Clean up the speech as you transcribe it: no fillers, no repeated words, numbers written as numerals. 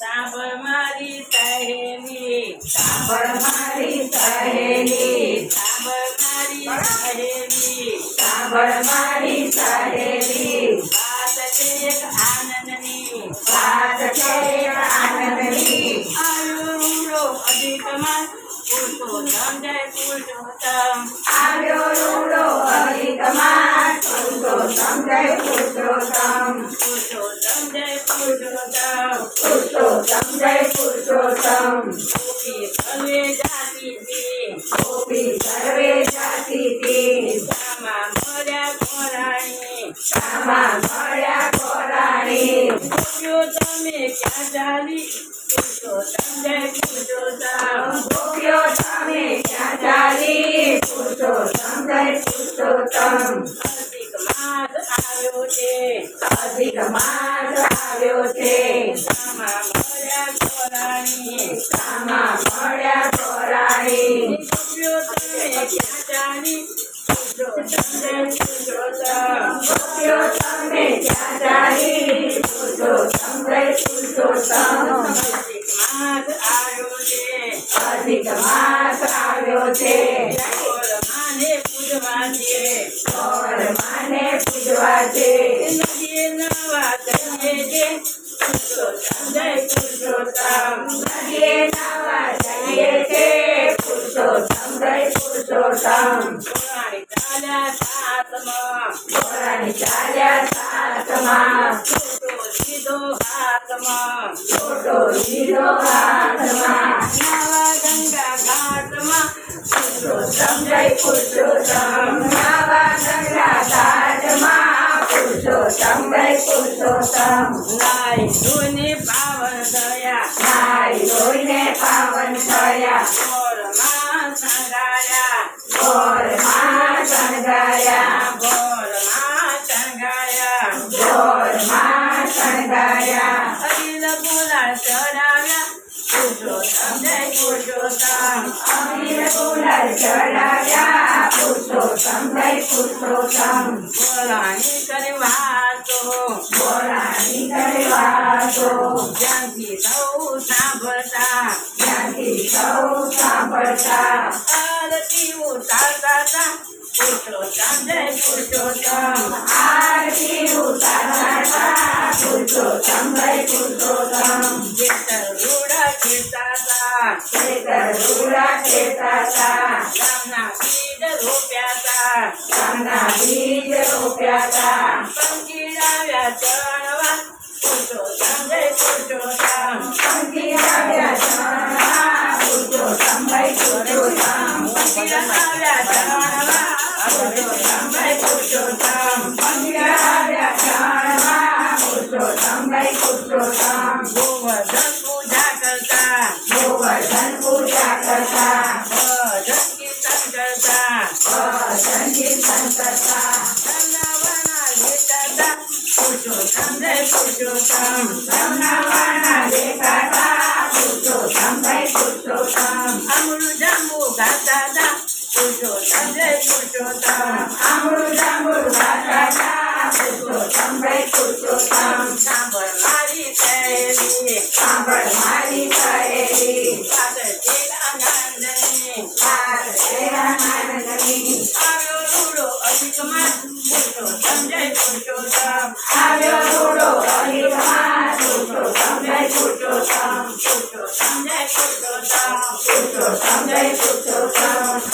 સાંભળ મારી સહેલી, સાંભળ મારી સહેલી, સાંભળ મારી સહેલી, સાંભળ મારી સહેલી, વાત છે એક આનંદની, વાત છે આનંદની. આવ્યો રૂડો અધિક માસ, પુરુષોત્તમ જય પુરુષોત્તમ. આવ્યો રૂડો અધિક માસ, પુરુષોત્તમ જય પુરુષોત્તમ, પુરુષોત્તમ જય પુરુષોત્તમ. પુરુષોત્તમ જય પુરુષોત્તમ. ગોપી સર્વે જાતિથી, ગોપી સર્વે જાતિથી, સામા મળ્યા કોરાણી. સામા મળ્યા કોરાણી. ગોપીઓ તમે ક્યાં ચાલી, પુરુષોત્તમ જય પુરુષોત્તમ. ગોપીઓ તમે ક્યાં ચાલી, પુરુષોત્તમ જય પુરુષોત્તમ. અધિક માસ આવ્યો છે, અધિક માસ આવ્યો છે, સામા મળ્યા કોરાણી. સામા મળ્યા કોરાણી. ગોપીઓ તમે ક્યાં ચાલી, પુરુષોત્તમ જય પુરુષોત્તમ. ગોપીઓ તમે ક્યાં ચાલી, પુરુષોત્તમ જય પુરુષોત્તમ. અધિક માસ આવ્યો છે, અધિક માસ આવ્યો છે, ગોર માને પૂજવા છે. ગોર માને પૂજવા છે. નદીએ નવા દઈએ છે, પુરુષોત્તમ જય પુરુષોત્તમ. નદીએ નાવા જઈએ છે, પુરુષોત્તમ જય પુરુષોત્તમ. કોરાણી ચાલ્યા સાતમાં, કોરાણી ચાલ્યા સાતમાં, છોટો લીધો હાથમાં. છોટો લીધો હાથમાં. નવા ગંગા ઘાટમાં, પુરુષોત્તમ જય પુરુષોત્તમ. નાવા ગંગા ઘાટમાં, પુરુષોત્તમ જય પુરુષોત્તમ. નાઈ ધોઈને પાવન થયા, નાઈ ધોઈને પાવન થયા, ગોરમાં સંગાયા, ગોરમાં શણગાર્યા, ગોરમાં સંગાયા. ગોરમાં શણગાર્યા. અખિલ ગુલાલ ચડાવ્યા, પુરુષોત્તમ જય પુરુષોત્તમ. અમીર ગુલાલ ચડાવ્યા, પુરુષોત્તમ જય પુરુષોત્તમ. બોલાણી કરી વાતો, બોલાણી કરે વાતો, જ્યાંથી સૌ સાંભળતા. જ્યાંથી સૌ સાંભળતા. આરતી ઉતારતા તા, પુરુષોત્તમ જય પુરુષોત્તમ. આરતી ઉતારતા, પુરુષોત્તમ જય પુરુષોત્તમ. જેતર રૂડા ખેતા તા, ખેતર રૂડા ખેતા તા, ગામના બીજ રોપ્યા તા. ગામના બીજ રોપ્યા તા. પંખીડાવ્યા ચણવા, પુરુષોત્તમ જય પુરુષોત્તમ. પંખીડાવ્યા ચણવા, પુરુષોત્તમ જય પુરુષોત્તમ. પંખીડાવ્યા ચણવા, પુરુષોત્તમ જય પુરુષોત્તમ. પંખીડાવ્યા ચણવા, પુરુષોત્તમ જય પુરુષોત્તમ. ગોવર્ધન પૂજા કરતા, ગોવર્ધન પૂજા કરતા, ભજન કીર્તન કરતા. ભજન કીર્તન કરતા. ધનવાના લેતા તા, પુરુષોત્તમ જય પુરુષોત્તમ. બ્રહ્મવાણા દેખાતા, પુરુષોત્તમ જય પુરુષોત્તમ. અમૃત જાંબુ ગાતા તા, પુરુષોત્તમ જય પુરુષોત્તમ. અમૃતાંબુ ગાતા, પુરુષોત્તમ જય પુરુષોત્તમ. સાંભળ મારી સહેલી, સાંભળ મારી સહેલી, વાત છે આનંદની. વાત છે આનંદની. આવ્યો રૂડો અધિક માસ, પુરુષોત્તમ જય પુરુષોત્તમ. આવ્યો રૂડો અધિક માસ, પુરુષોત્તમ જય પુરુષોત્તમ. પુરુષોત્તમ જય પુરુષોત્તમ. પુરુષોત્તમ જય પુરુષોત્તમ.